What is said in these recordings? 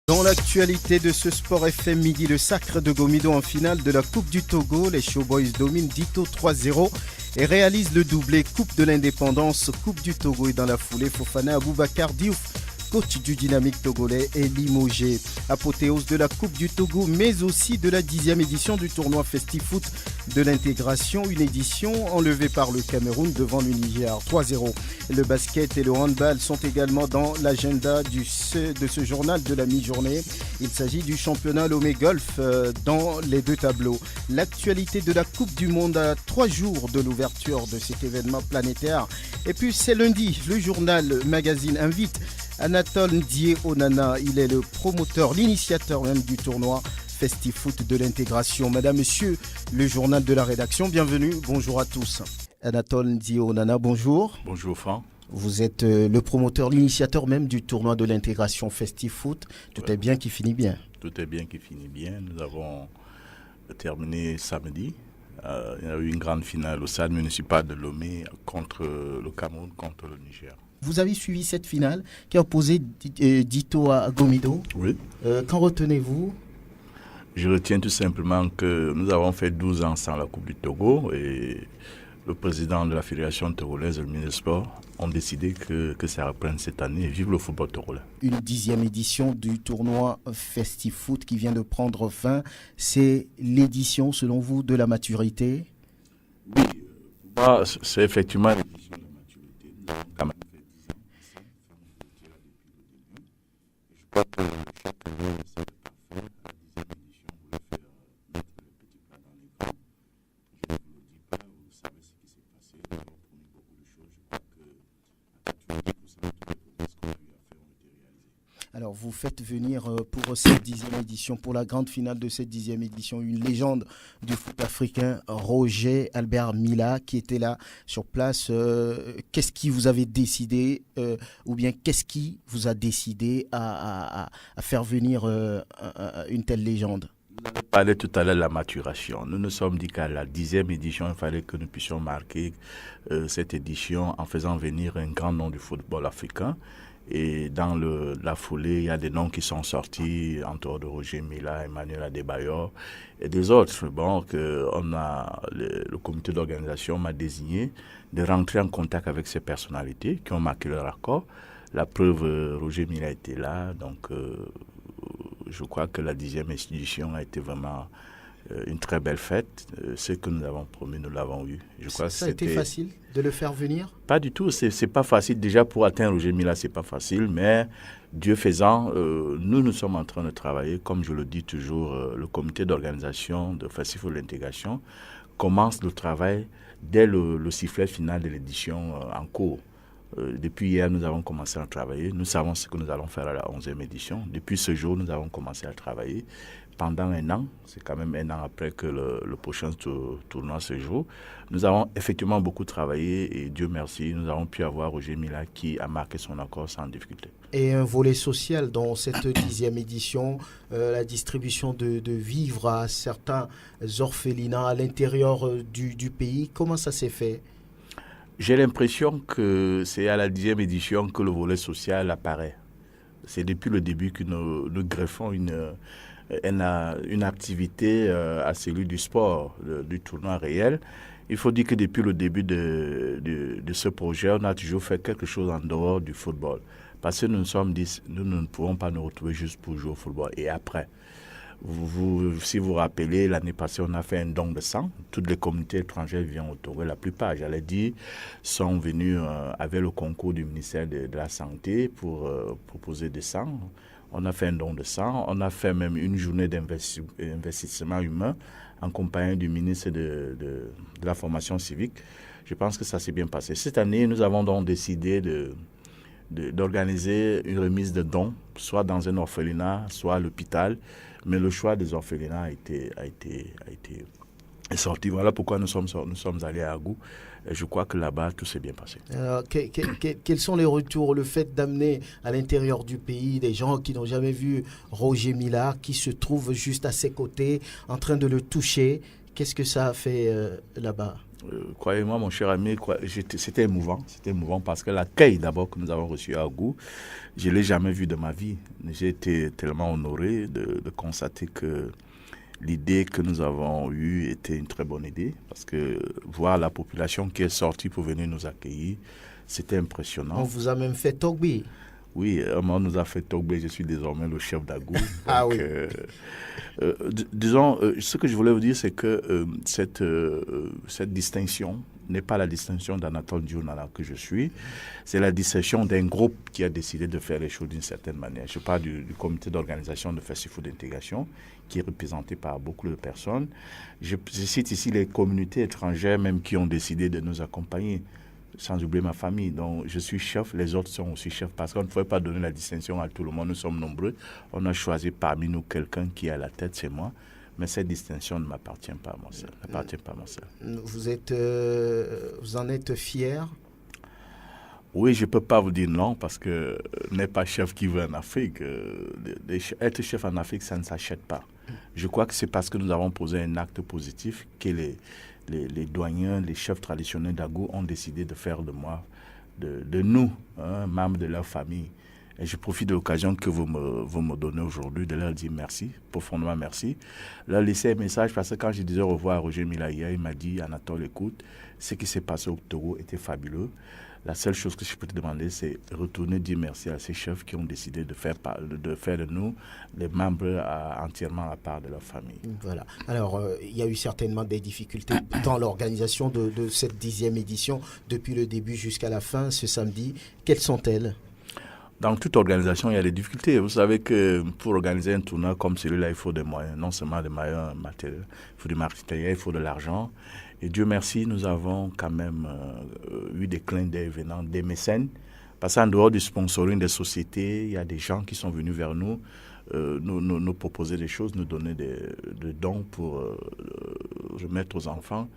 Dans l'actualité de ce Sport FM midi, le Sacre de Gomido en finale de la Coupe du Togo. Les Showboys dominent Dito 3-0 et réalisent le doublé Coupe de l'Indépendance, Coupe du Togo. Et dans la foulée, Fofana Aboubakar Diouf, coach du Dynamique togolais, est limogé. Apothéose de la Coupe du Togo, mais aussi de la 10e édition du tournoi Festifoot de l'intégration, une édition enlevée par le Cameroun devant le Niger 3-0. Le basket et le handball sont également dans l'agenda de ce journal de la mi-journée. Il s'agit du championnat Lomé Golf dans les deux tableaux. L'actualité de la Coupe du Monde à 3 jours de l'ouverture de cet événement planétaire. Et puis c'est lundi, le journal Magazine invite Anatole Ndié Onana. Il est le promoteur, l'initiateur même du tournoi Festifoot de l'intégration. Madame, Monsieur, le journal de la rédaction, bienvenue, bonjour à tous. Anatole Ndié Onana, bonjour. Bonjour Franck. Vous êtes le promoteur, l'initiateur même du tournoi de l'intégration Festifoot. Tout est bien qui finit bien. Tout est bien qui finit bien. Nous avons terminé samedi. Il y a eu une grande finale au stade municipal de Lomé contre le Cameroun, contre le Niger. Vous avez suivi cette finale qui a opposé Dito à Gomido. Oui. Qu'en retenez-vous ? Je retiens tout simplement que nous avons fait 12 ans sans la Coupe du Togo et le président de la Fédération togolaise, le ministre des Sports, ont décidé que ça reprenne cette année. Vive le football togolais. Une 10e édition du tournoi Festifoot qui vient de prendre fin. C'est l'édition, selon vous, de la maturité ? Oui, c'est effectivement l'édition de la maturité. Nous avons quand même fait 10 ans. Je crois que chaque année, c'est parfait. La 10e édition voulait faire mettre le petit plat dans les grands. Je ne vous le dis pas, vous savez ce qui s'est passé. Nous avons promis beaucoup de choses. Je crois que à 90%, toutes les promesses qu'on a eu à faire ont été réalisées. Alors, vous faites venir pour cette 10e édition, pour la grande finale de cette 10e édition, une légende du foot africain, Roger Albert Mila, qui était là sur place. Qu'est-ce qui vous avait décidé, ou bien qu'est-ce qui vous a décidé à faire venir une telle légende ? Vous avez parlé tout à l'heure de la maturation. Nous nous sommes dit qu'à la 10e édition, il fallait que nous puissions marquer cette édition en faisant venir un grand nom du football africain. Et dans la foulée, il y a des noms qui sont sortis, entre de Roger Mila, Emmanuel Adebayor et des autres. Bon, le comité d'organisation m'a désigné de rentrer en contact avec ces personnalités qui ont marqué leur accord. La preuve, Roger Mila était là, donc je crois que la 10e édition a été vraiment une très belle fête. Ce que nous avons promis, nous l'avons eu. Je crois ça a été facile de le faire venir ? Pas du tout. C'est pas facile. Déjà, pour atteindre Roger Mila, c'est pas facile. Mais Dieu faisant, nous sommes en train de travailler. Comme je le dis toujours, le comité d'organisation de Festival de l'intégration commence le travail dès le sifflet final de l'édition en cours. Depuis hier, nous avons commencé à travailler. Nous savons ce que nous allons faire à la 11e édition. Depuis ce jour, nous avons commencé à travailler. Pendant un an, c'est quand même un an après que le prochain tournoi se joue, nous avons effectivement beaucoup travaillé et Dieu merci, nous avons pu avoir Roger Mila qui a marqué son accord sans difficulté. Et un volet social dans cette 10e édition, la distribution de vivres à certains orphelinats à l'intérieur du pays, comment ça s'est fait ? J'ai l'impression que c'est à la 10e édition que le volet social apparaît. C'est depuis le début que nous greffons une activité à celui du sport, du tournoi réel. Il faut dire que depuis le début de ce projet, on a toujours fait quelque chose en dehors du football. Parce que nous nous sommes dit, nous ne pouvons pas nous retrouver juste pour jouer au football. Et après, si vous vous rappelez, l'année passée, on a fait un don de sang. Toutes les communautés étrangères viennent au Togo. La plupart, j'allais dire, sont venus avec le concours du ministère de la Santé pour proposer des sangs. On a fait un don de sang. On a fait même une journée d'investissement humain en compagnie du ministre de la Formation civique. Je pense que ça s'est bien passé. Cette année, nous avons donc décidé d'organiser une remise de dons, soit dans un orphelinat, soit à l'hôpital. Mais le choix des orphelinats a été sorti. Voilà pourquoi nous sommes allés à Agou. Et je crois que là-bas, tout s'est bien passé. Alors, quels sont les retours ? Le fait d'amener à l'intérieur du pays des gens qui n'ont jamais vu Roger Mila, qui se trouvent juste à ses côtés, en train de le toucher, qu'est-ce que ça a fait là-bas ? Croyez-moi, mon cher ami, c'était émouvant. C'était émouvant parce que l'accueil d'abord que nous avons reçu à Agou, je ne l'ai jamais vu de ma vie. J'ai été tellement honoré de constater que l'idée que nous avons eue était une très bonne idée parce que voir la population qui est sortie pour venir nous accueillir, c'était impressionnant. On vous a même fait Togbi. Oui, on nous a fait Togbi. Je suis désormais le chef d'Agou. Ah oui. Disons, ce que je voulais vous dire, c'est que cette distinction n'est pas la distinction d'Anatole Dionala que je suis, c'est la distinction d'un groupe qui a décidé de faire les choses d'une certaine manière. Je parle du comité d'organisation de Festival d'intégration, qui est représenté par beaucoup de personnes. Je cite ici les communautés étrangères même qui ont décidé de nous accompagner, sans oublier ma famille. Donc, je suis chef, les autres sont aussi chefs, parce qu'on ne pouvait pas donner la distinction à tout le monde. Nous sommes nombreux. On a choisi parmi nous quelqu'un qui est à la tête, c'est moi. Mais cette distinction ne m'appartient pas à moi seul. Vous en êtes fier? Oui, je ne peux pas vous dire non, parce que n'est pas chef qui veut en Afrique. Être chef en Afrique, ça ne s'achète pas. Je crois que c'est parce que nous avons posé un acte positif que les douaniers, les chefs traditionnels d'Agou ont décidé de faire de moi, de nous, membres de leur famille. Et je profite de l'occasion que vous me donnez aujourd'hui de leur dire merci, profondément merci. Leur laisser un message parce que quand je disais au revoir à Roger Mila hier, il m'a dit, Anatole, écoute, ce qui s'est passé au Togo était fabuleux. La seule chose que je peux te demander, c'est retourner dire merci à ces chefs qui ont décidé de faire de nous les membres entièrement à part de leur famille. Voilà. Alors, il y a eu certainement des difficultés dans l'organisation de cette 10e édition, depuis le début jusqu'à la fin, ce samedi. Quelles sont-elles ? Dans toute organisation, il y a des difficultés. Vous savez que pour organiser un tournoi comme celui-là, il faut des moyens, non seulement des moyens matériels, il faut du matériel, il faut de l'argent. Et Dieu merci, nous avons quand même eu des clins d'œil venant des mécènes. Parce qu'en dehors du sponsoring des sociétés, il y a des gens qui sont venus vers nous, nous proposer des choses, nous donner des dons pour remettre aux enfants.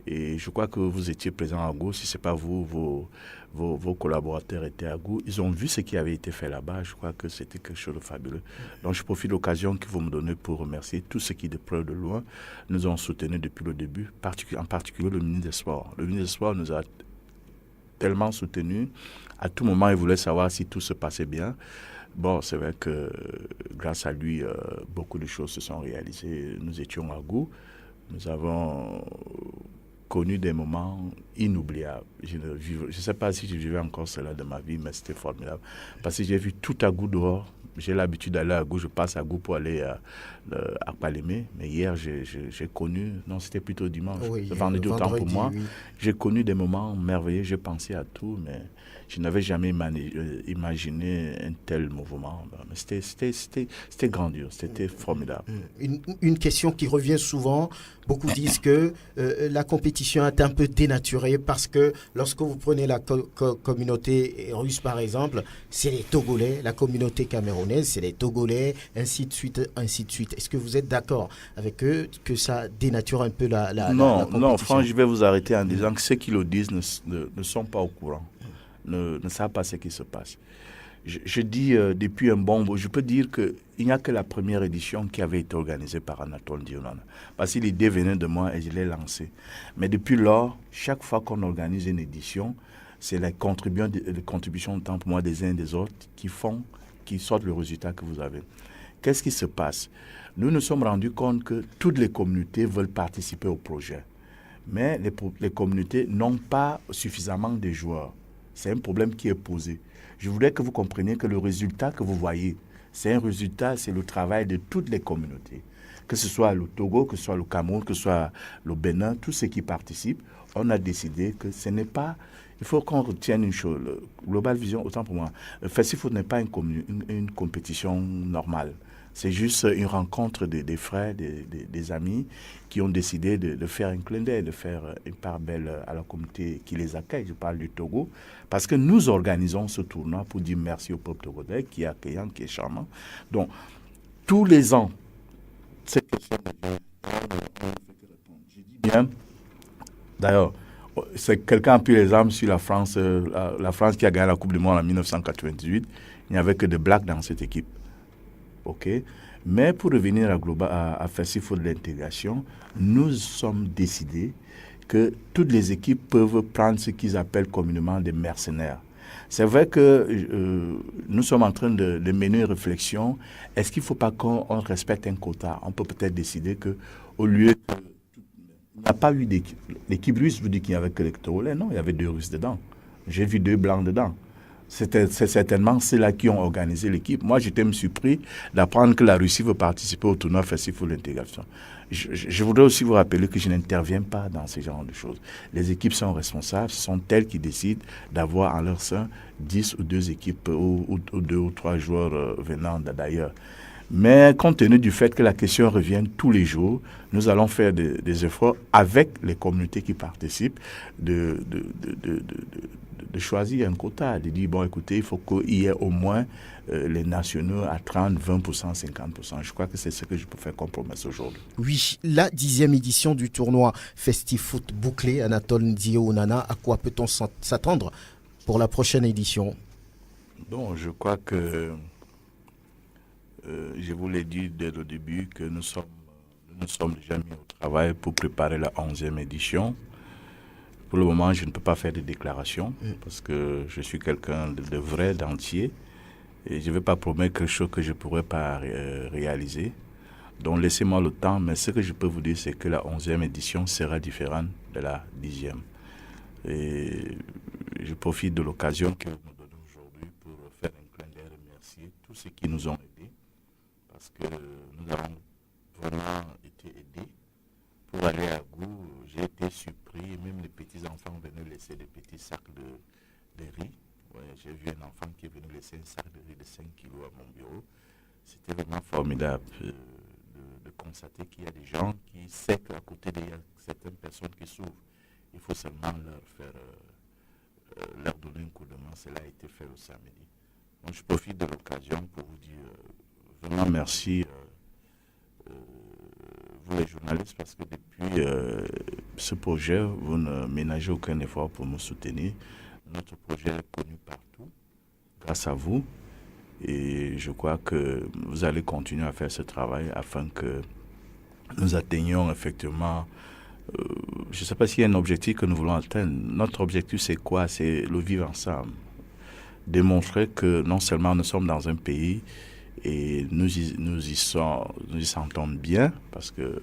Et je crois que vous étiez présent à Agou. Si ce n'est pas vous, vos collaborateurs étaient à Agou. Ils ont vu ce qui avait été fait là-bas. Je crois que c'était quelque chose de fabuleux. Donc, je profite de l'occasion que vous me donnez pour remercier tous ceux qui, de près ou de loin, nous ont soutenus depuis le début, en particulier le ministre des Sports. Le ministre des Sports nous a tellement soutenus. À tout moment, il voulait savoir si tout se passait bien. Bon, c'est vrai que grâce à lui, beaucoup de choses se sont réalisées. Nous étions à Agou. Nous avons connu des moments inoubliables. Je ne sais pas si je vivais encore cela de ma vie, mais c'était formidable. Parce que j'ai vu tout Agou dehors. J'ai l'habitude d'aller à Agou, je passe à Agou pour aller à Palémé. Mais hier, j'ai connu, non, c'était plutôt dimanche, oui, le vendredi autant pour moi. Oui. J'ai connu des moments merveilleux, j'ai pensé à tout, mais je n'avais jamais imaginé un tel mouvement. Mais c'était grandiose, c'était formidable. Une question qui revient souvent, beaucoup disent que la compétition est un peu dénaturée parce que lorsque vous prenez la communauté russe par exemple, c'est les Togolais, la communauté camerounaise, c'est les Togolais, ainsi de suite, ainsi de suite. Est-ce que vous êtes d'accord avec eux que ça dénature un peu la compétition? Non, franchement, je vais vous arrêter en disant que ceux qui le disent ne sont pas au courant. Ne savent pas ce qui se passe. Je dis depuis un bon bout, je peux dire qu'il n'y a que la première édition qui avait été organisée par Anatole Dionana. Parce que l'idée venait de moi et je l'ai lancée. Mais depuis lors, chaque fois qu'on organise une édition, c'est les contributions tant pour moi des uns et des autres qui sortent le résultat que vous avez. Qu'est-ce qui se passe? Nous nous sommes rendus compte que toutes les communautés veulent participer au projet. Mais les communautés n'ont pas suffisamment de joueurs. C'est un problème qui est posé. Je voudrais que vous compreniez que le résultat que vous voyez, c'est le travail de toutes les communautés. Que ce soit le Togo, que ce soit le Cameroun, que ce soit le Bénin, tous ceux qui participent, on a décidé que ce n'est pas... Il faut qu'on retienne une chose. Le Global Vision, autant pour moi, le Festifoot n'est pas une compétition normale. C'est juste une rencontre des frères, des amis qui ont décidé de faire un clin d'œil, de faire une part belle à la communauté qui les accueille. Je parle du Togo. Parce que nous organisons ce tournoi pour dire merci au peuple togolais qui est accueillant, qui est charmant. Donc, tous les ans, cette question je dis bien, d'ailleurs, quelqu'un a pris les armes sur la France, la France qui a gagné la Coupe du Monde en 1998. Il n'y avait que des Blacks dans cette équipe. OK. Mais pour revenir à Festival de l'intégration, nous sommes décidés que toutes les équipes peuvent prendre ce qu'ils appellent communément des mercenaires. C'est vrai que nous sommes en train de mener une réflexion. Est-ce qu'il ne faut pas qu'on respecte un quota? On peut peut-être décider qu'au lieu que... Il n'y a pas eu d'équipe. L'équipe russe, vous dites qu'il n'y avait que les Togolais. Non, il y avait 2 Russes dedans. J'ai vu 2 Blancs dedans. C'est certainement ceux-là qui ont organisé l'équipe. Moi, j'étais surpris d'apprendre que la Russie veut participer au tournoi Festival d'intégration. Je voudrais aussi vous rappeler que je n'interviens pas dans ce genre de choses. Les équipes sont responsables, ce sont elles qui décident d'avoir en leur sein 10 ou 2 équipes ou 2 ou 3 joueurs venant d'ailleurs. Mais compte tenu du fait que la question revient tous les jours, nous allons faire des efforts avec les communautés qui participent de choisir un quota, de dire, bon, écoutez, il faut qu'il y ait au moins les nationaux à 30, 20%, 50%. Je crois que c'est ce que je peux faire comme promesse aujourd'hui. Oui, la 10e édition du tournoi FestiFoot bouclé, Anatole Ndié-Onana, à quoi peut-on s'attendre pour la prochaine édition? Bon, je crois que je vous l'ai dit dès le début que nous sommes déjà mis au travail pour préparer la 11e édition. Pour le moment, je ne peux pas faire de déclaration parce que je suis quelqu'un de vrai, d'entier. Et je ne vais pas promettre quelque chose que je ne pourrais pas réaliser. Donc laissez-moi le temps, mais ce que je peux vous dire, c'est que la 11e édition sera différente de la 10e. Et je profite de l'occasion que vous me donnez aujourd'hui pour faire un clin d'œil et remercier tous ceux qui nous ont aidés. Parce que nous avons vraiment été aidés. Pour aller à Gou, j'ai été surpris, même les petits-enfants venaient laisser des petits sacs de riz. Ouais, j'ai vu un enfant qui est venu laisser un sac de riz de 5 kilos à mon bureau. C'était vraiment formidable de constater qu'il y a des gens qui savent qu'à côté d'eux, il y a certaines personnes qui souffrent. Il faut seulement leur donner un coup de main. Cela a été fait le samedi. Donc, je profite de l'occasion pour vous dire vraiment merci, vous les journalistes, parce que depuis ce projet, vous ne ménagez aucun effort pour nous soutenir. Notre projet est connu partout, grâce à vous. Et je crois que vous allez continuer à faire ce travail afin que nous atteignions effectivement, je ne sais pas s'il y a un objectif que nous voulons atteindre. Notre objectif, c'est quoi? C'est le vivre ensemble. Démontrer que non seulement nous sommes dans un pays et nous y sentons bien, parce que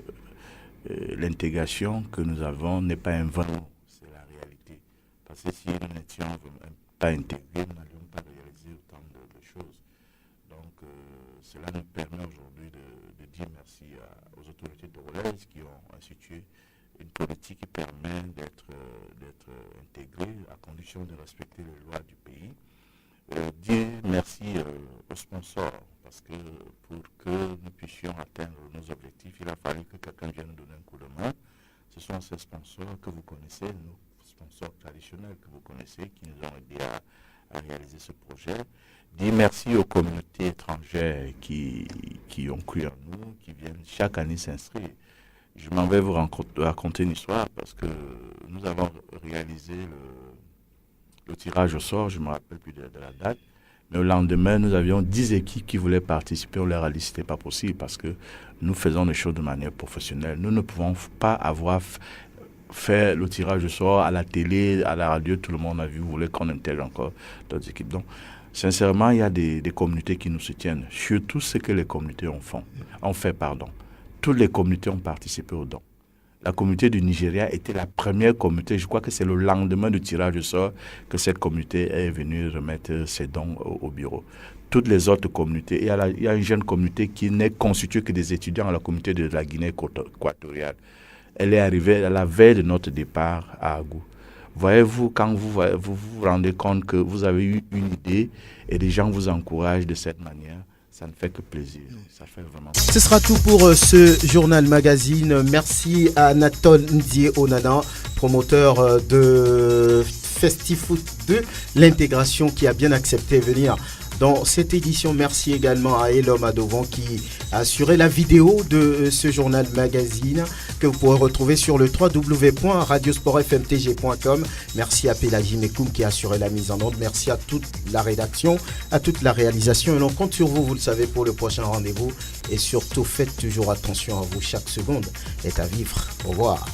l'intégration que nous avons n'est pas un vain mot, c'est la réalité. Parce que si nous n'étions pas intégrés, nous n'allions pas réaliser autant de choses. Donc, cela nous permet aujourd'hui de dire merci aux autorités togolaises qui ont institué une politique qui permet d'être intégré à condition de respecter les lois du pays. Dire merci aux sponsors, parce que pour que nous puissions atteindre nos objectifs, il a fallu que quelqu'un vienne nous donner un coup de main. Ce sont ces sponsors que vous connaissez, nos sponsors traditionnels que vous connaissez, qui nous ont aidés à réaliser ce projet. Dire merci aux communautés étrangères qui ont cru en nous, qui viennent chaque année s'inscrire. Je m'en vais vous raconter une histoire, parce que nous avons réalisé le tirage au sort, je ne me rappelle plus de la date, mais au lendemain, nous avions 10 équipes qui voulaient participer. On leur a dit que ce n'était pas possible parce que nous faisons les choses de manière professionnelle. Nous ne pouvons pas avoir fait le tirage au sort à la télé, à la radio, tout le monde a vu, vous voulez qu'on intègre encore d'autres équipes. Donc, sincèrement, il y a des communautés qui nous soutiennent, surtout ce que les communautés ont fait. Toutes les communautés ont participé aux dons. La communauté du Nigeria était la première communauté. Je crois que c'est le lendemain du tirage au sort que cette communauté est venue remettre ses dons au bureau. Toutes les autres communautés, il y a une jeune communauté qui n'est constituée que des étudiants à la communauté de la Guinée équatoriale. Elle est arrivée à la veille de notre départ à Agou. Voyez-vous, quand vous vous rendez compte que vous avez eu une idée et les gens vous encouragent de cette manière, ça ne fait que plaisir. Ça fait vraiment plaisir. Ce sera tout pour ce journal magazine. Merci à Anatole Ndié-Onana, promoteur de FestiFoot 2, l'intégration, qui a bien accepté de venir dans cette édition. Merci également à Elom Adovan qui a assuré la vidéo de ce journal magazine que vous pourrez retrouver sur le www.radiosportfmtg.com. Merci à Pélagie Mekoum qui a assuré la mise en onde. Merci à toute la rédaction, à toute la réalisation. Et l'on compte sur vous, vous le savez, pour le prochain rendez-vous. Et surtout, faites toujours attention à vous. Chaque seconde est à vivre. Au revoir.